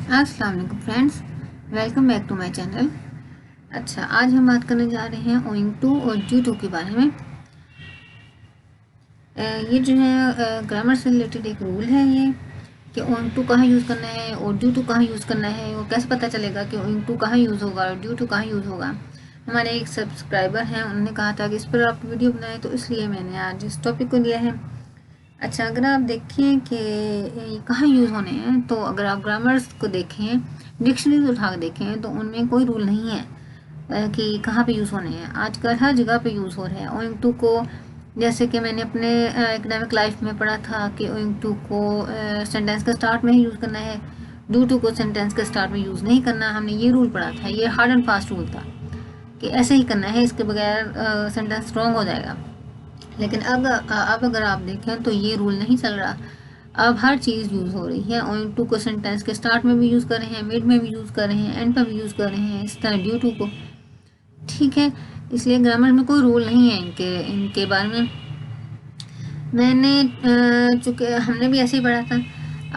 अस्सलाम वालेकुम friends, welcome back to my channel. अच्छा, आज हम बात करने जा रहे हैं ओइंग टू और ड्यू टू के बारे में। ये जो है ग्रामर से रिलेटेड एक रूल है ये कि ओइंग टू कहाँ यूज़ करना है और ड्यू टू कहाँ यूज़ करना है, और कैसे पता चलेगा कि ओइंग टू कहाँ यूज़ होगा और ड्यू टू कहाँ यूज़ होगा। हमारे एक सब्सक्राइबर हैं, उन्होंने कहा था कि इस पर आप वीडियो बनाएं, तो इसलिए मैंने आज इस टॉपिक को लिया है। अच्छा, अगर आप देखें कि कहाँ यूज़ होने हैं, तो अगर आप ग्रामर्स को देखें, डिक्शनरीज उठा के देखें, तो उनमें कोई रूल नहीं है कि कहाँ पे यूज़ होने हैं। आजकल हर जगह पे यूज़ हो रहे हैं ओइंग टू को। जैसे कि मैंने अपने एकेडमिक लाइफ में पढ़ा था कि ओइंग टू को सेंटेंस के स्टार्ट में ही यूज़ करना है, ड्यू टू को सेंटेंस के स्टार्ट में यूज़ नहीं करना। हमने ये रूल पढ़ा था, ये हार्ड एंड फास्ट रूल था कि ऐसे ही करना है, इसके बगैर सेंटेंस रॉन्ग हो जाएगा। लेकिन अब अगर आप देखें तो ये रूल नहीं चल रहा। अब हर चीज़ यूज़ हो रही है। ओइंग टू को सेंटेंस के स्टार्ट में भी यूज़ कर रहे हैं, मिड में भी यूज़ कर रहे हैं, एंड पर भी यूज़ कर रहे हैं, इस तरह ड्यू टू को। ठीक है, इसलिए ग्रामर में कोई रूल नहीं है इनके बारे में। मैंने चूँकि हमने भी ऐसे ही पढ़ा था।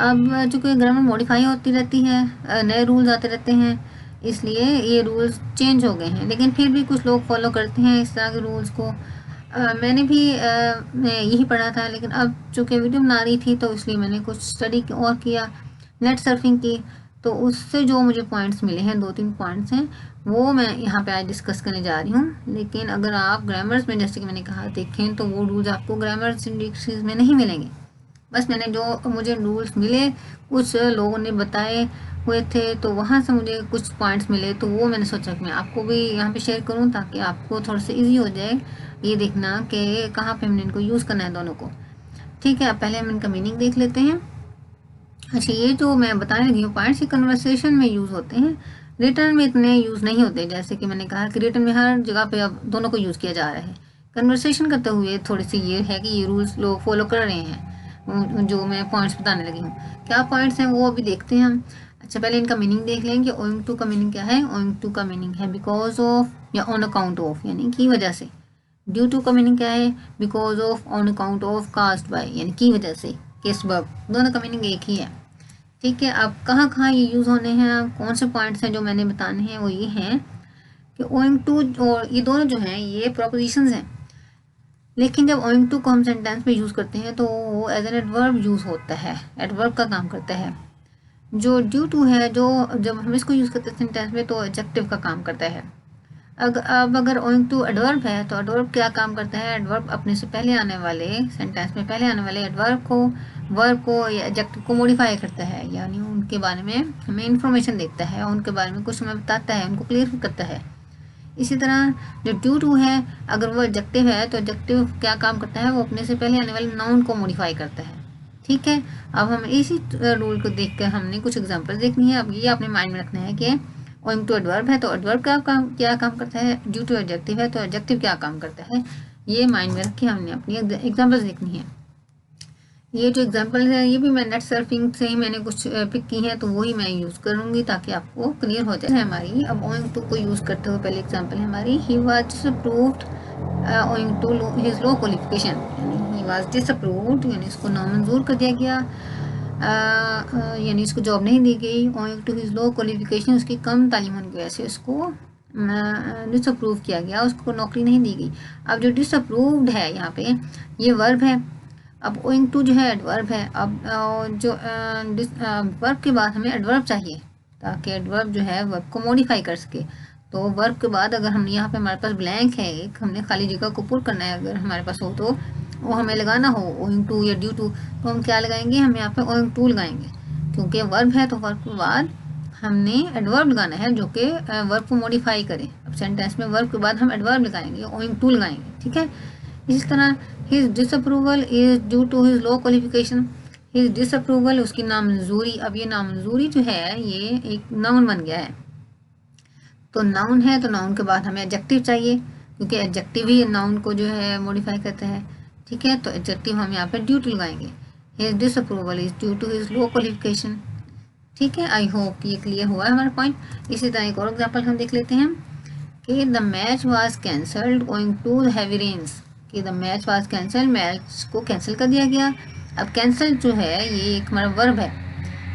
अब चूँकि ग्रामर मॉडिफाई होती रहती है, नए रूल्स आते रहते हैं, इसलिए ये रूल्स चेंज हो गए हैं। लेकिन फिर भी कुछ लोग फॉलो करते हैं इस तरह के रूल्स को। मैंने भी यही पढ़ा था, लेकिन अब चूँकि वीडियो बना रही थी तो इसलिए मैंने कुछ स्टडी और किया, नेट सर्फिंग की। तो उससे जो मुझे पॉइंट्स मिले हैं, 2-3 पॉइंट्स हैं, वो मैं यहाँ पे आज डिस्कस करने जा रही हूँ। लेकिन अगर आप ग्रामर्स में, जैसे कि मैंने कहा, देखें तो वो रूल्स आपको ग्रामर डिक्शनरीज में नहीं मिलेंगे। बस मैंने जो मुझे रूल्स मिले, कुछ लोगों ने बताए हुए थे, तो वहाँ से मुझे कुछ पॉइंट्स मिले, तो वो मैंने सोचा कि मैं आपको भी यहाँ पे शेयर करूँ, ताकि आपको थोड़ा सा ईजी हो जाए ये देखना कि कहाँ पे हमने इनको यूज़ करना है दोनों को। ठीक है, अब पहले हम इनका मीनिंग देख लेते हैं। अच्छा, ये जो मैं बताने लगी हूँ पॉइंट्स, ये कन्वर्सेशन में यूज़ होते हैं, रिटर्न में इतने यूज़ नहीं होते। जैसे कि मैंने कहा कि रिटर्न में हर जगह पे अब दोनों को यूज़ किया जा रहा है। कन्वर्सेशन करते हुए थोड़ी सी ये है कि ये रूल्स लोग फॉलो कर रहे हैं, जो मैं पॉइंट्स बताने लगी हूँ। क्या पॉइंट्स हैं वो अभी देखते हैं हम। अच्छा, पहले इनका मीनिंग देख लें कि ओइंग टू का मीनिंग क्या है। ओइंग टू का मीनिंग है बिकॉज ऑफ या ऑन अकाउंट ऑफ, यानी की वजह से। ड्यू टू का मीनिंग क्या है? Because of, on account of, caused by, यानी की वजह से, के सबब। दोनों का मीनिंग एक ही है। ठीक है, अब कहाँ कहाँ ये यूज़ होने हैं, कौन से पॉइंट्स हैं जो मैंने बताने हैं, वो ये हैं कि ओइंग टू और ये दोनों जो हैं ये प्रपोजिशंस हैं। लेकिन जब ओइंग टू को हम सेंटेंस में यूज़ करते हैं तो वो एज एन एडवर्ब यूज़ होता है, एडवर्ब का काम करता है। जो ड्यू टू है, जो जब हम इसको यूज़ करते हैं सेंटेंस में, तो एडजेक्टिव का काम करता है। अब अगर ओइंग टू एडवर्ब है, तो एडवर्ब क्या काम करता है? एडवर्ब अपने से पहले आने वाले, सेंटेंस में पहले आने वाले एडवर्ब को, वर्ब को या एडजेक्टिव को मॉडिफाई करता है, यानी उनके बारे में हमें इंफॉर्मेशन देता है, उनके बारे में कुछ हमें बताता है, उनको क्लियर करता है। इसी तरह जो ड्यू टू है, अगर वो एडजेक्टिव है, तो एडजेक्टिव क्या काम करता है? वो अपने से पहले आने वाले नाउन को मॉडिफाई करता है। ठीक है, अब हम इसी रूल को देख कर हमने कुछ एग्जाम्पल देखनी है। अब ये अपने माइंड में रखना है कि ओइंग टू एडवर्ब है तो एडवर्ब क्या काम करता है, ड्यू टू एडजेक्टिव है तो एडजेक्टिव क्या काम करता है। ये माइंड में रख के हमने अपनी एग्जाम्पल्स देखनी है। ये जो एग्जाम्पल है, ये भी मैं नेट सर्फिंग से ही मैंने कुछ पिक की हैं, तो वही मैं यूज़ करूँगी ताकि आपको क्लियर हो जाए हमारी। अब ओइंग टू को यूज़ करते हुए पहले एग्जाम्पल है हमारी, he was disapproved owing to his low qualification, यानी ही वाज डिसअप्रूव्ड यानी इसको नामंजूर कर दिया गया, यानी इसको जॉब नहीं दी गई। Owing to his low qualification, उसकी कम तालीम होने की वजह से उसको डिसअप्रूव किया गया, उसको नौकरी नहीं दी गई। अब जो डिसअप्रूव्ड है यहाँ पे, ये वर्ब है। अब ओइंग टू जो है एडवर्ब है। अब जो वर्ब के बाद हमें एडवर्ब चाहिए, ताकि एडवर्ब जो है वर्ब को मॉडिफाई कर सके। तो वर्ब के बाद अगर हम यहाँ पे, हमारे पास ब्लैंक है एक, हमने खाली जगह को पुर करना है, अगर हमारे पास हो तो वो हमें लगाना हो ओइंग टू या ड्यू टू, तो हम क्या लगाएंगे? हम यहाँ पे ओइंग टू लगाएंगे, क्योंकि वर्ब है तो वर्ब के बाद हमने एडवर्ब लगाना है जो कि वर्ब को मॉडिफाई करे। अब सेंटेंस में वर्ब के बाद हम एडवर्ब लगाएंगे, ओइंग टू लगाएंगे। ठीक है, इस तरह his disapproval is due to his low qualification. His disapproval, उसकी नामंजूरी। अब ये नामंजूरी जो है ये एक नाउन बन गया है। तो नाउन है तो नाउन के बाद हमें एडजेक्टिव चाहिए, क्योंकि एडजेक्टिव ही नाउन को जो है मॉडिफाई करता है। ठीक है, तो एडजेक्टिव हम यहाँ पे ड्यू टू लगाएंगे। His disapproval is due to his low qualification. ठीक है, आई होप ये क्लियर हुआ है हमारा पॉइंट। इसी तरह एक और एग्जाम्पल हम देख लेते हैं कि the match was cancelled owing to heavy rains, कि the match was cancel, match को कैंसिल कर दिया गया। अब कैंसिल जो है ये एक हमारा वर्ब है,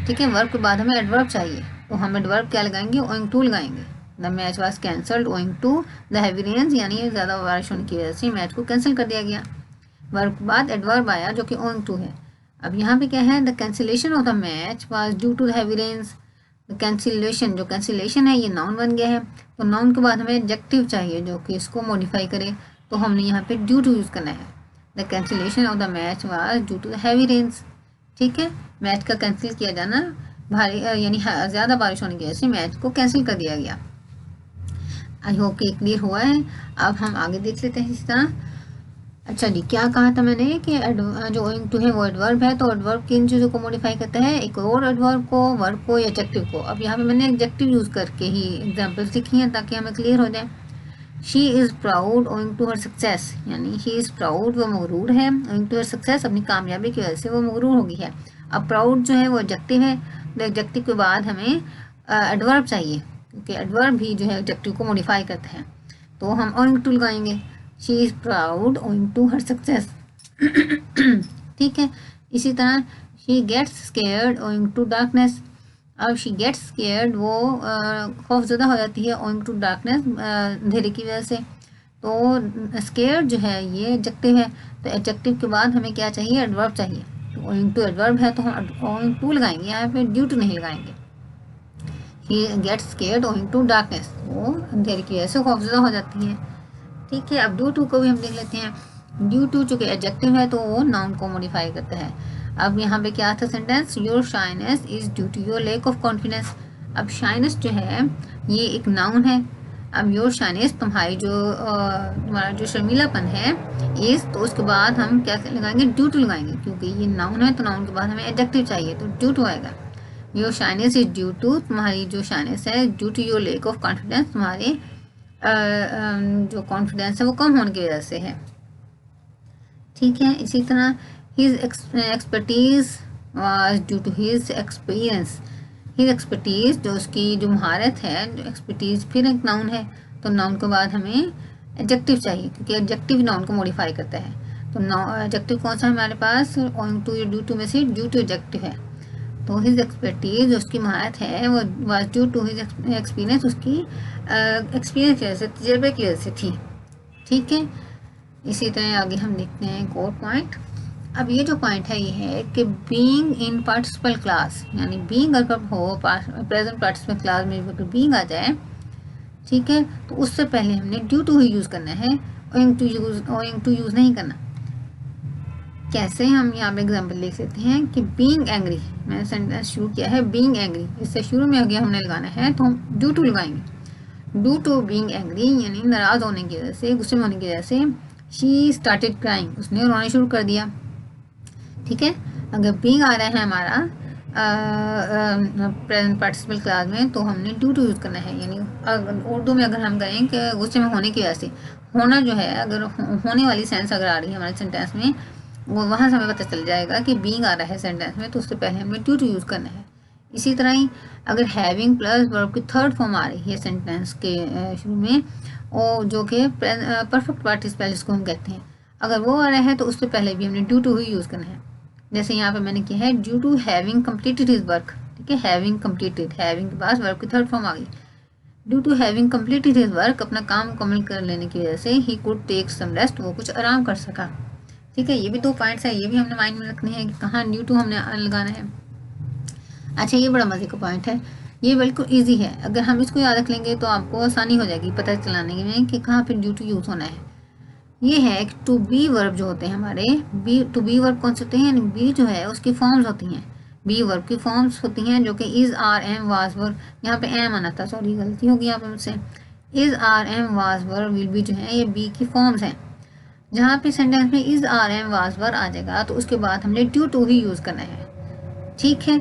ठीक है, वर्ब के बाद हमें एडवर्ब चाहिए, तो हम एडवर्ब क्या लगाएंगे, ओइंग टू लगाएंगे। The match was cancelled owing to the heavy rains, यानी ज़्यादा बारिश होने की वजह से मैच को कैंसिल कर दिया गया। वर्ब के बाद एडवर्ब आया जो कि ओइंग टू है। अब यहाँ पे क्या है, the cancellation of the match was due to the heavy rains. Cancellation, जो कैंसिलेशन है ये नाउन बन गया है, तो नाउन के बाद हमें एडजेक्टिव चाहिए जो कि इसको मॉडिफाई करे, तो हमने यहाँ पे ड्यू टू यूज़ करना है। The cancellation of the match was due to the heavy rains. ठीक है, मैच का कैंसिल किया जाना, भारी यानी ज़्यादा बारिश होने की वजह से मैच को कैंसिल कर दिया गया। आई होप कि क्लियर हुआ है। अब हम आगे देख लेते हैं इस तरह। अच्छा जी, क्या कहा था मैंने कि जो ओइंग टू है वो एडवर्ब है, तो एडवर्ब किन चीज़ों को मॉडिफाई करता है, एक और एडवर्ब को, वर्ब को या एडजेक्टिव को। अब यहाँ पे मैंने एडजेक्टिव यूज़ करके ही एग्जांपल्स लिखी हैं ताकि हमें क्लियर हो जाए। She is proud owing to her success, यानी शी इज़ प्राउड, वो मगरूर है, ओइंग टू हर सक्सेस, अपनी कामयाबी की वजह से वो मगरूर हो गई है। अब प्राउड जो है वो एडजेक्टिव है, तो एडजेक्टिव के बाद हमें एडवर्ब चाहिए, क्योंकि एडवर्ब भी जो है एडजेक्टिव को मॉडिफाई करते हैं, तो हम ओइंग टू लगाएंगे। She is proud owing to her success. ठीक है, इसी तरह she gets scared owing to darkness. अब शी गेट्स स्केयर्ड, वो खौफज़दा हो जाती है, ओइंग टू डार्कनेस, अंधेरे की वजह से। तो स्केयर्ड जो है ये एडजेक्टिव है, तो एडजेक्टिव के बाद हमें क्या चाहिए, एडवर्ब चाहिए। तो ओइंग टू एडवर्ब है तो हम ओइंग टू लगाएंगे, यहाँ पे ड्यू टू नहीं लगाएंगे। He gets scared owing to darkness, वो अंधेरे की वजह से खौफज़दा हो जाती है। ठीक है, अब ड्यू टू को भी हम देख लेते हैं। ड्यू टू चूँकि एडजेक्टिव है तो वो नाउन को मॉडिफाई करता है। अब यहाँ पे क्या था sentence, your shyness is due to your lack of confidence. अब शाइनेस जो है ये एक नाउन है। अब योर शाइनेस, तुम्हारी जो तुम्हारा जो शर्मीलापन है, इस, तो उसके बाद हम क्या लगाएंगे, ड्यू टू लगाएंगे, क्योंकि ये नाउन है तो नाउन के बाद हमें एडजेक्टिव चाहिए, तो ड्यू टू आएगा। Your shyness is due to, तुम्हारी जो शाइनेस है, due to your lack of confidence, तुम्हारे जो कॉन्फिडेंस है वो कम होने की वजह से है। ठीक है, इसी तरह his expertise was due to his experience. His expertise, जो उसकी जो महारत है, जो एक्सपर्टीज फिर एक नाउन है, तो नाउन के बाद हमें एडजेक्टिव चाहिए, क्योंकि एडजेक्टिव नाउन को मॉडिफाई करता है। तो एडजेक्टिव कौन सा है हमारे पास, ओइंग टू या ड्यू टू में से ड्यू टू एडजेक्टिव है। तो हिज एक्सपर्टीज, जो उसकी महारत है, वो was due to his experience, उसकी एक्सपीरियंस की वजह से, तजर्बे की वजह से थी। ठीक है, इसी तरह आगे हम देखते हैं एक और पॉइंट। अब ये जो पॉइंट है ये है कि बीइंग इन पार्टिसिपल क्लास, यानी बीइंग अगर हो प्रेजेंट पार्टिसिपल क्लास में अगर बीइंग आ जाए, ठीक है, तो उससे पहले हमने ड्यू टू ही यूज़ करना है, ओइंग टू यूज़ नहीं करना। कैसे, हम यहाँ पे एग्जाम्पल लिख सकते हैं कि बीइंग एंग्री, मैंने सेंटेंस शुरू किया है बीइंग एंग्री, इससे शुरू में आगे हमने लगाना है तो हम ड्यू टू लगाएंगे। ड्यू टू बीइंग एंग्री, यानी नाराज़ होने की वजह से, गुस्से में होने की वजह से, शी स्टार्टेड क्राइंग, उसने रोना शुरू कर दिया। ठीक है, अगर बीइंग आ रहा है हमारा प्रेजेंट पार्टिसिपल क्लास में, तो हमने ड्यू टू यूज़ करना है। यानी उर्दू में अगर हम कहें कि गुस्से में होने की वजह से, होना जो है, अगर होने वाली सेंस अगर आ रही है हमारे सेंटेंस में, वो वहाँ से हमें पता चल जाएगा कि बीइंग आ रहा है सेंटेंस में, तो उससे पहले हमें ड्यू टू यूज़ करना है। इसी तरह ही अगर हैविंग प्लस वर्ब की थर्ड फॉर्म आ रही है सेंटेंस के शुरू में, और जो कि परफेक्ट पार्टिसिपल जिसको हम कहते हैं, अगर वो आ रहा है तो उससे पहले भी हमने ड्यू टू ही यूज़ करना है। जैसे यहाँ पे मैंने किया है due to having completed his work. ठीक है, हैविंग कम्प्लीटेड, हैविंग के पास वर्ब की थर्ड फॉर्म आ गई। Due to having completed his work, अपना काम मुकम्मल कर लेने की वजह से, he could take some rest, वो कुछ आराम कर सका। ठीक है, ये भी दो पॉइंट्स है, ये भी हमने माइंड में रखने हैं कि कहाँ ड्यू टू हमने लगाना है। अच्छा, ये बड़ा मज़े का पॉइंट है, ये बिल्कुल इजी है, अगर हम इसको याद रख लेंगे तो आपको आसानी हो जाएगी पता चलाने में कि कहाँ पे ड्यू टू यूज़ होना है। ये है कि टू बी वर्ब जो होते हैं हमारे, बी टू बी वर्ब कौन से होते हैं, बी जो है उसकी फॉर्म्स होती हैं, बी वर्ब की फॉर्म्स होती हैं जो कि is are am was were, यहाँ पे एम आना था, सॉरी गलती होगी यहाँ पे मुझसे, is are am was were will be जो है ये बी की फॉर्म्स हैं। जहाँ पे सेंटेंस में is are am was were आ जाएगा तो उसके बाद हमने ड्यू टू ही यूज़ करना है। ठीक है,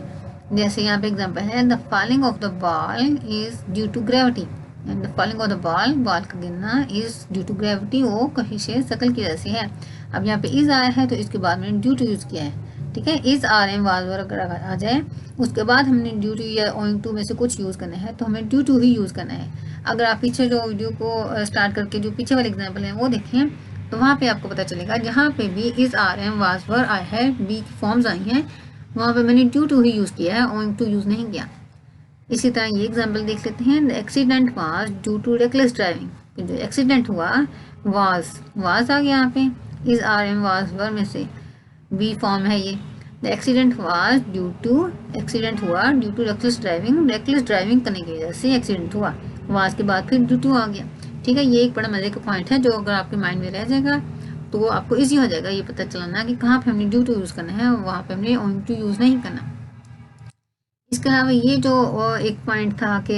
जैसे यहाँ पे एग्जांपल है, the falling of the ball is due to gravity, the falling of the ball का गिरना इज़ ड्यू टू ग्रेविटी, वो कशिश शकल की वजह से है। अब यहाँ पे इज़ आया है तो इसके बाद मैंने ड्यू टू यूज़ किया है। ठीक है, is are am was were अगर आ जाए उसके बाद हमने ड्यू टू या ओइंग टू में से कुछ यूज़ करना है, तो हमें ड्यू टू ही यूज़ करना है। अगर आप पीछे जो वीडियो को स्टार्ट करके जो पीछे वाले एग्जाम्पल हैं वो देखें तो वहाँ पे आपको पता चलेगा, जहाँ पे भी is are am was were आया है, बी की फॉर्म्स आई हैं, वहाँ पे मैंने ड्यू टू ही यूज़ किया है, ओइंग टू यूज़ नहीं किया। इसी तरह ये एग्जाम्पल देख लेते हैं। The accident was due to reckless driving. जो एक्सीडेंट हुआ वाज आ गया यहाँ पे, is are am was were में से बी फॉर्म है ये। The accident was due to, accident हुआ due to reckless driving, reckless driving करने की वजह से एक्सीडेंट हुआ। वाज के बाद फिर ड्यू टू आ गया। ठीक है, ये एक बड़ा मजे का पॉइंट है जो अगर आपके माइंड में रह जाएगा तो आपको ईजी हो जाएगा ये पता चलाना कि कहाँ पे हमने ड्यू टू यूज़ करना है और वहाँ पे हमने ओइंग टू यूज़ नहीं करना। इसके अलावा ये जो एक पॉइंट था कि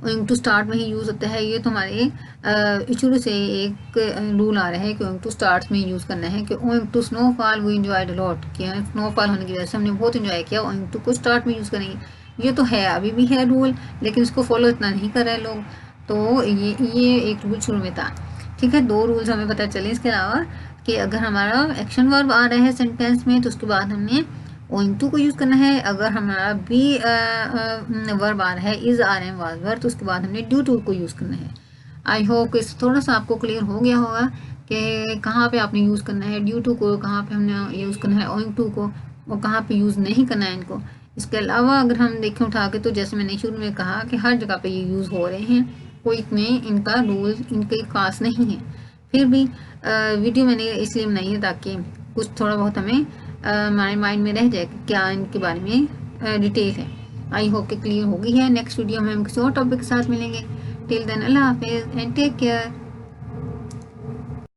ओइंग टू स्टार्ट में ही यूज़ होता है, ये तो हमारे शुरू से एक रूल आ रहा है कि ओइंग टू स्टार्ट में यूज़ करना है। कि owing to snowfall we enjoyed lot, कि स्नोफॉल होने की वजह से हमने बहुत इंजॉय किया, ओइंग टू को स्टार्ट में यूज़ करेंगे। ये तो है, अभी भी है रूल, लेकिन इसको फॉलो इतना नहीं कर रहे लोग। तो ये एक रूल शुरू में था। ठीक है, दो रूल्स हमें पता चले इसके अलावा कि अगर हमारा एक्शन वर्ब आ रहा है सेंटेंस में तो उसके बाद हमने ओइंग टू को यूज़ करना है। अगर हमारा बी वर्ब आ रहा है is are am was were तो उसके बाद हमने ड्यू टू को यूज़ करना है। आई होप कि थोड़ा सा आपको क्लियर हो गया होगा कि कहाँ पे आपने यूज़ करना है ड्यू टू को, कहाँ पे हमने यूज़ करना है ओइंग टू को, और कहाँ पे यूज़ नहीं करना है इनको। इसके अलावा अगर हम देखें उठा के तो जैसे मैंने शुरू में कहा कि हर जगह पे ये यूज़ हो रहे हैं, कोई में इनका रूल इनके खास नहीं है। फिर भी वीडियो मैंने इसलिए बनाई है ताकि कुछ थोड़ा बहुत हमें हमारे माइंड में रह जाए कि क्या इनके बारे में डिटेल है। आई होप कि क्लियर हो गई है। नेक्स्ट वीडियो में हम किसी और टॉपिक के साथ मिलेंगे। टिल देन अल्लाह हाफिज़ एंड टेक केयर।